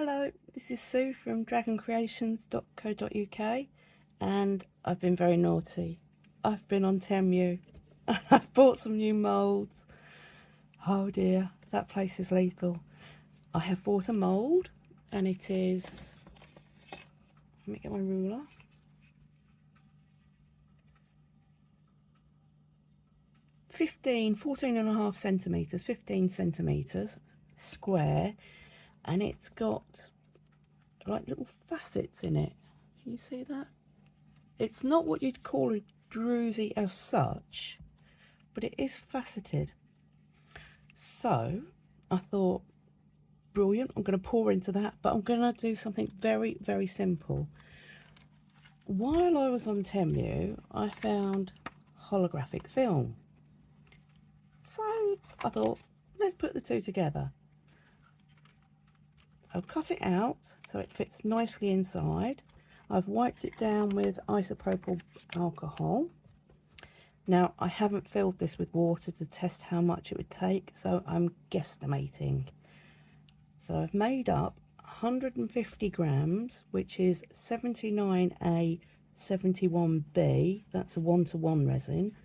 Hello, this is Sue from dragoncreations.co.uk and I've been very naughty. I've been on Temu and I've bought some new moulds. Oh dear, that place is lethal. I have bought a mould and it is, let me get my ruler. Fourteen and a half centimetres, 15 centimetres square, and it's got like little facets in it. Can you see that? It's not what you'd call a druzy as such, but it is faceted. So I thought, brilliant, I'm going to pour into that, but I'm going to do something very, very simple. While I was on Temu, I found holographic film. So I thought, let's put the two together. So I've cut it out so it fits nicely inside. I've wiped it down with isopropyl alcohol. Now, I haven't filled this with water to test how much it would take, so I'm guesstimating. So I've made up 150 grams, which is 79A 71B, that's a 1-to-1 resin,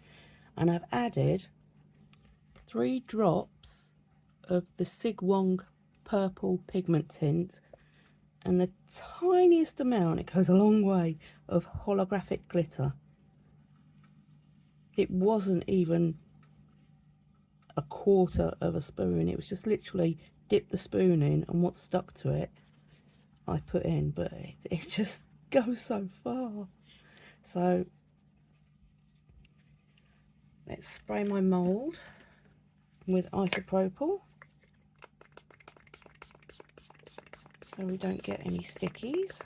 and I've added 3 drops of the Sigwong purple pigment tint, and the tiniest amount, it goes a long way, of holographic glitter. It wasn't even a quarter of a spoon, it was just literally dip the spoon in and what stuck to it I put in, but it just goes so far. So let's spray my mould with isopropyl so we don't get any stickies.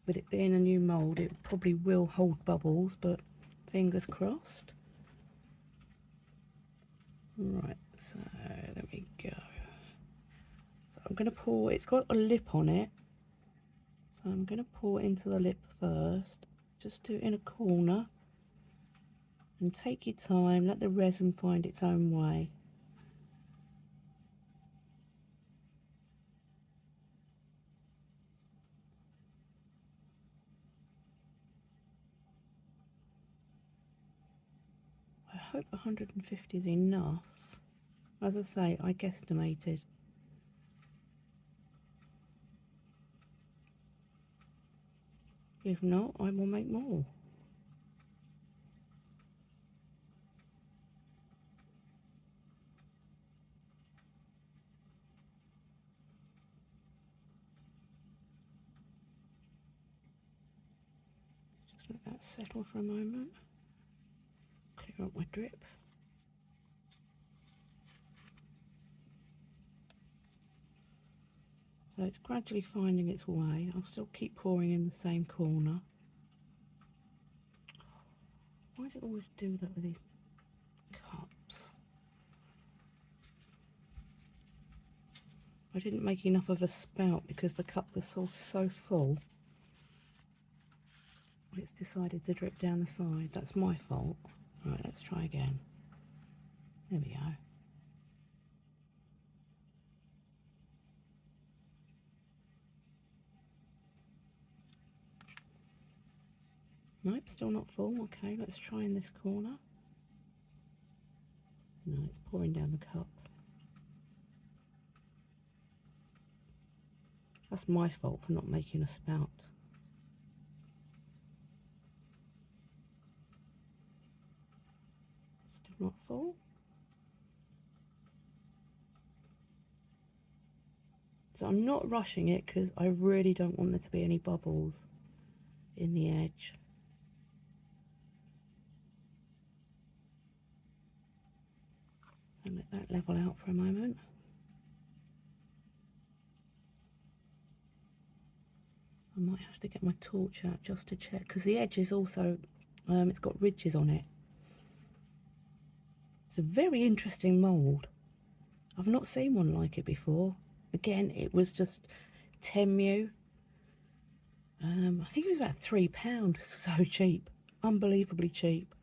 With it being a new mould, it probably will hold bubbles, but fingers crossed. Right, so there we go. So I'm going to pour, it's got a lip on it, so I'm going to pour into the lip first. Just do it in a corner and take your time, let the resin find its own way. I hope 150 is enough. As I say, I guesstimated. If not, I will make more. Just let that settle for a moment. Clear up my drip. So it's gradually finding its way. I'll still keep pouring in the same corner. Why does it always do that with these cups? I didn't make enough of a spout because the cup was so full. It's decided to drip down the side. That's my fault. Right, let's try again. There we go. Nope, still not full. Okay, let's try in this corner. No, it's pouring down the cup. That's my fault for not making a spout. Still not full. So I'm not rushing it because I really don't want there to be any bubbles in the edge. And let that level out for a moment. I might have to get my torch out just to check because the edge is also, it's got ridges on it. It's a very interesting mould. I've not seen one like it before. Again, it was just Temu. I think it was about £3. So cheap, unbelievably cheap.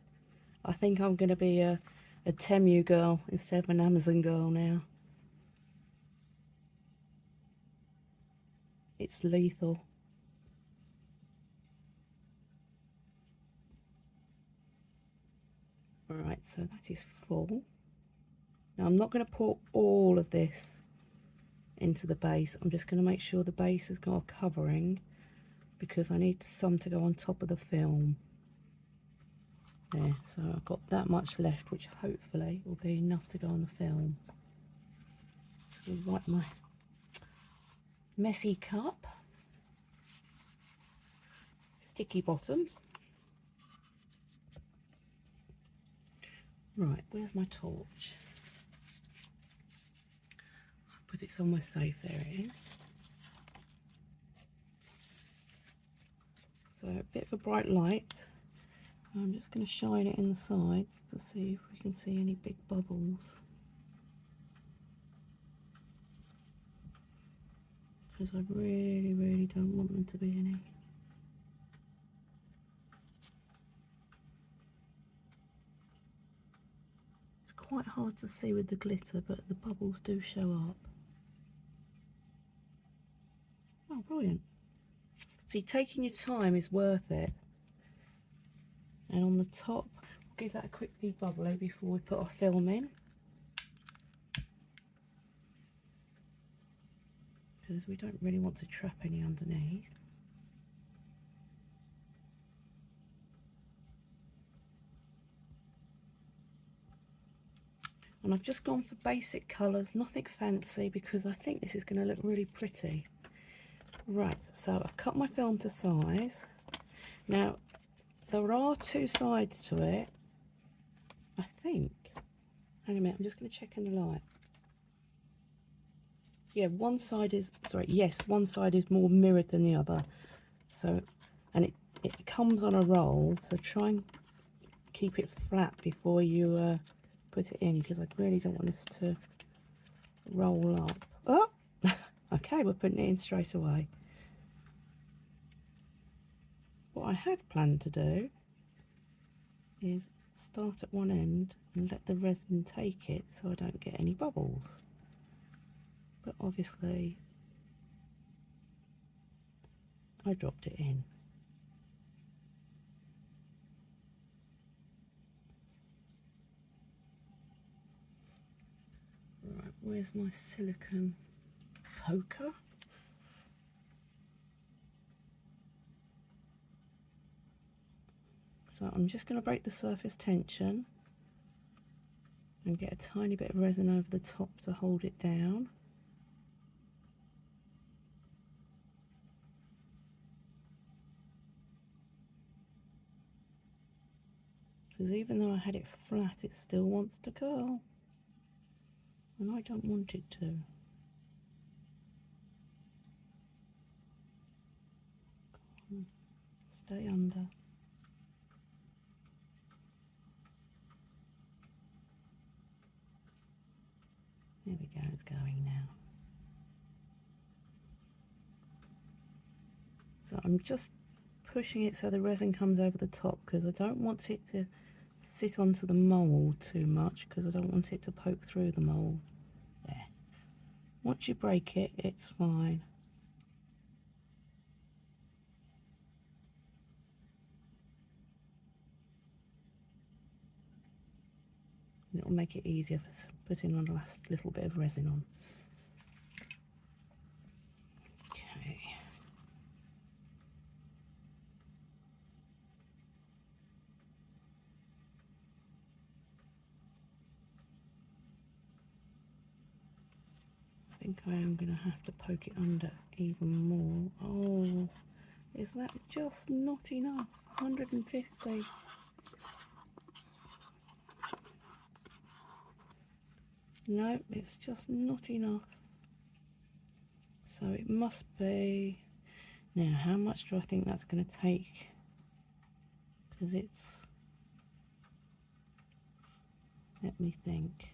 I think I'm going to be a Temu girl instead of an Amazon girl now. It's lethal. Alright, so that is full. Now I'm not going to pour all of this into the base. I'm just going to make sure the base has got a covering, because I need some to go on top of the film. There, so I've got that much left, which hopefully will be enough to go on the film. I'll wipe my messy cup. Sticky bottom. Right, where's my torch? I'll put it somewhere safe. There it is. So a bit of a bright light. I'm just going to shine it in the sides to see if we can see any big bubbles. Because I really, really don't want them to be any. It's quite hard to see with the glitter, but the bubbles do show up. Oh, brilliant. See, taking your time is worth it. And on the top, we'll give that a quick de-bubbly before we put our film in, because we don't really want to trap any underneath. And I've just gone for basic colours, nothing fancy, because I think this is going to look really pretty. Right, so I've cut my film to size. Now, there are two sides to it, I think. Hang on a minute, I'm just going to check in the light. Yeah, one side is, sorry, yes, one side is more mirrored than the other. So, and it comes on a roll, so try and keep it flat before you put it in, because I really don't want this to roll up. Oh, okay, we're putting it in straight away. What I had planned to do is start at one end and let the resin take it so I don't get any bubbles. But obviously I dropped it in. Right, where's my silicone poker? So I'm just going to break the surface tension and get a tiny bit of resin over the top to hold it down. Because even though I had it flat, it still wants to curl. And I don't want it to. Stay under. There we go, it's going now. So I'm just pushing it so the resin comes over the top, because I don't want it to sit onto the mould too much, because I don't want it to poke through the mould. There. Once you break it, it's fine. And it'll make it easier for putting on the last little bit of resin on. Okay. I think I am going to have to poke it under even more. Oh, is that just not enough? 150. No, it's just not enough. So it must be. Now, how much do I think that's going to take? Because it's. Let me think.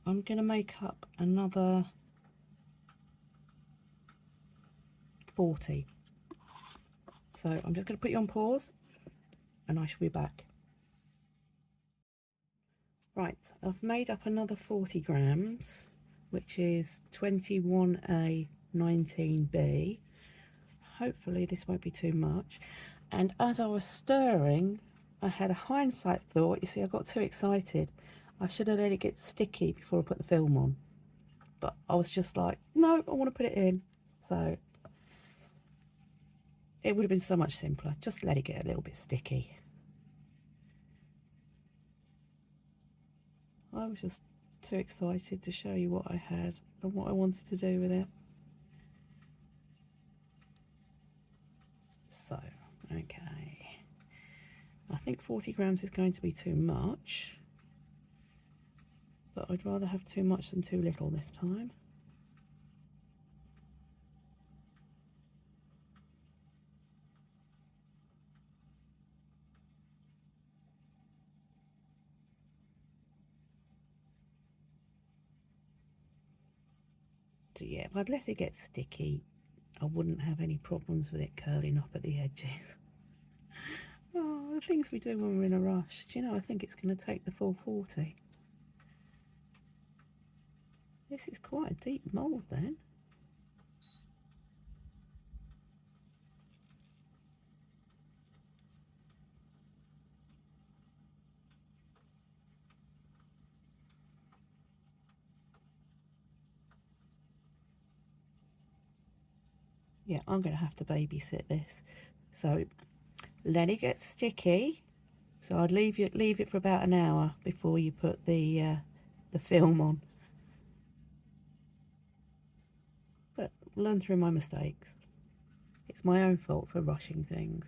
I'm going to make up another 40. So I'm just going to put you on pause and I shall be back. Right, I've made up another 40 grams, which is 21A 19B. Hopefully this won't be too much. And as I was stirring, I had a hindsight thought. You see, I got too excited. I should have let it get sticky before I put the film on. But I was just like, no, I want to put it in. So it would have been so much simpler. Just let it get a little bit sticky. I was just too excited to show you what I had and what I wanted to do with it. So, okay. I think 40 grams is going to be too much, but I'd rather have too much than too little this time. So yeah, if I'd let it get sticky, I wouldn't have any problems with it curling up at the edges. Oh, the things we do when we're in a rush. Do you know, I think it's going to take the full 40. This is quite a deep mould then. Yeah, I'm going to have to babysit this. So let it get sticky. So I'd leave it for about an hour before you put the film on. But learn through my mistakes. It's my own fault for rushing things.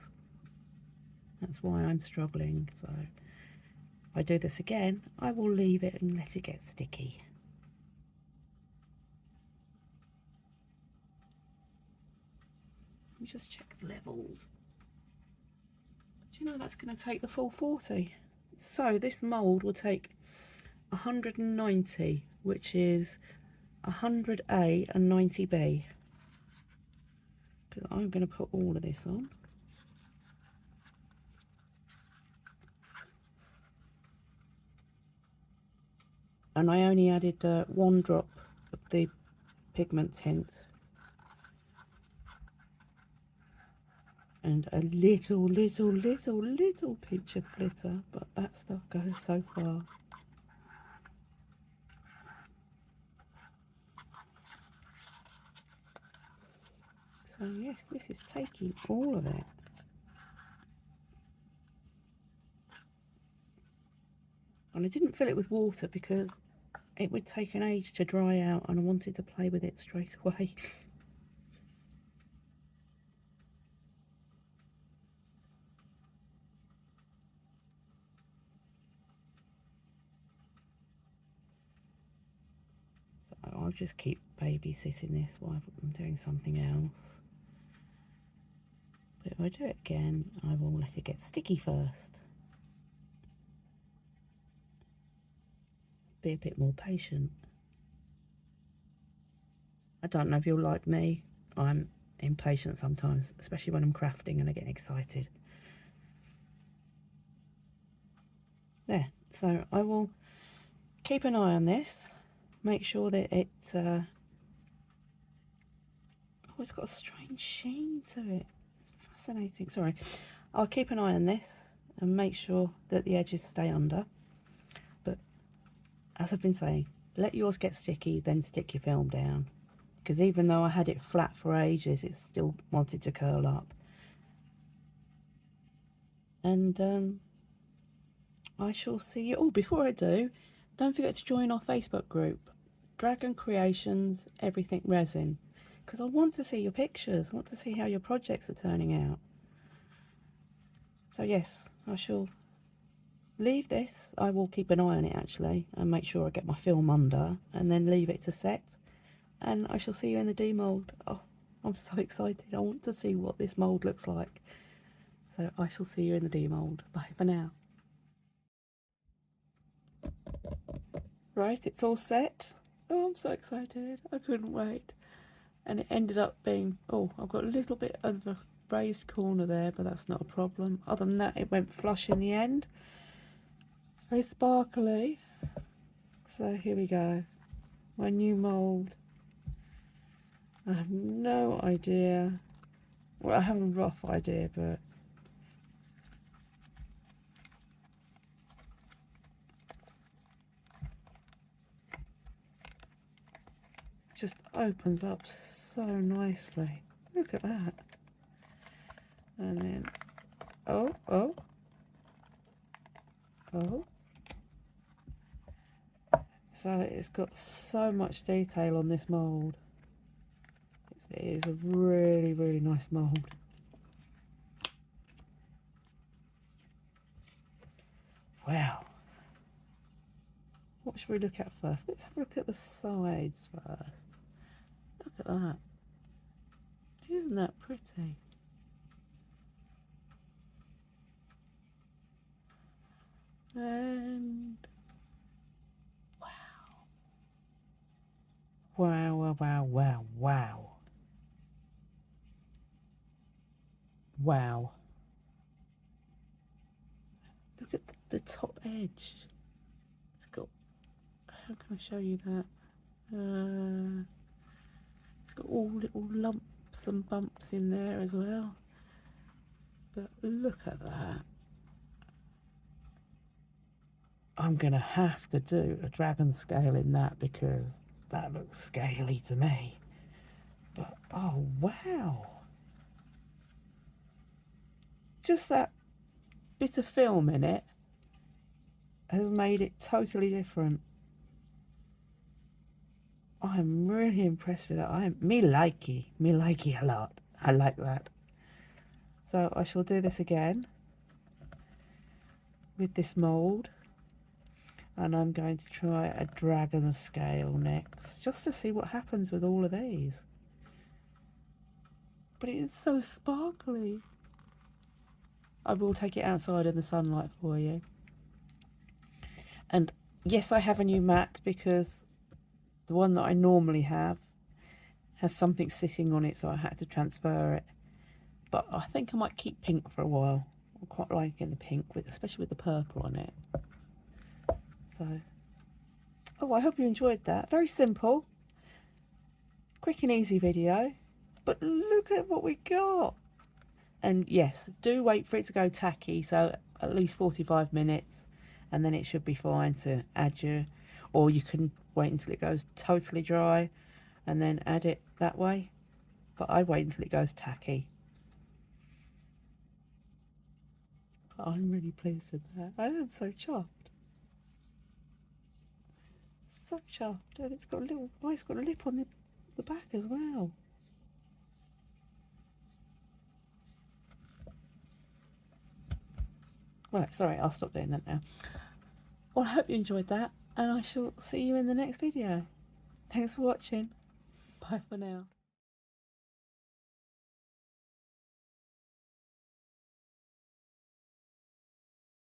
That's why I'm struggling. So if I do this again, I will leave it and let it get sticky. Let me just check the levels. Do you know that's going to take the full 40? So this mould will take 190, which is 100A and 90B. Because I'm going to put all of this on. And I only added 1 drop of the pigment tint. And a little pinch of glitter, but that stuff goes so far. So yes, this is taking all of it. And I didn't fill it with water because it would take an age to dry out and I wanted to play with it straight away. So I'll just keep babysitting this while I'm doing something else. But if I do it again, I will let it get sticky first. Be a bit more patient. I don't know if you're like me. I'm impatient sometimes, especially when I'm crafting and I get excited. There, so I will keep an eye on this, make sure that it, oh, it's got a strange sheen to it. It's fascinating. Sorry. I'll keep an eye on this and make sure that the edges stay under. But as I've been saying, let yours get sticky, then stick your film down. Because even though I had it flat for ages, it still wanted to curl up. And I shall see you. Oh, before I do, don't forget to join our Facebook group, Dragon Creations Everything Resin, because I want to see your pictures. I want to see how your projects are turning out. So yes, I shall leave this. I will keep an eye on it actually and make sure I get my film under and then leave it to set. And I shall see you in the demould. Oh, I'm so excited. I want to see what this mould looks like. So I shall see you in the demould. Bye for now. Right, it's all set. Oh, I'm so excited. I couldn't wait. And it ended up being, oh, I've got a little bit of a raised corner there, but that's not a problem. Other than that, it went flush in the end. It's very sparkly. So here we go, my new mould. I have no idea, well I have a rough idea, but it just opens up so nicely. Look at that. And then, oh, so it's got so much detail on this mould. It is a really, really nice mould. Wow. What should we look at first? Let's have a look at the sides first. Look at that. Isn't that pretty? And wow. Wow, wow, wow, wow, wow. Wow. Look at the top edge. It's got, how can I show you that? It's got all little lumps and bumps in there as well. But look at that. I'm gonna have to do a dragon scale in that because that looks scaly to me. But oh wow. Just that bit of film in it has made it totally different. I'm really impressed with that. Me likey a lot. I like that. So I shall do this again with this mould, and I'm going to try a dragon scale next, just to see what happens with all of these. But it is so sparkly. I will take it outside in the sunlight for you. And yes, I have a new mat because the one that I normally have has something sitting on it, so I had to transfer it. But I think I might keep pink for a while. I'm quite liking the pink, especially with the purple on it. So, oh, I hope you enjoyed that. Very simple, quick and easy video. But look at what we got. And yes, do wait for it to go tacky, so at least 45 minutes, and then it should be fine to add your, or you can wait until it goes totally dry and then add it that way. But I wait until it goes tacky. I'm really pleased with that. I am so chuffed. So chuffed. And it's got a little, oh, it's got a lip on the back as well. Right, sorry, I'll stop doing that now. Well, I hope you enjoyed that, and I shall see you in the next video. Thanks for watching. Bye for now.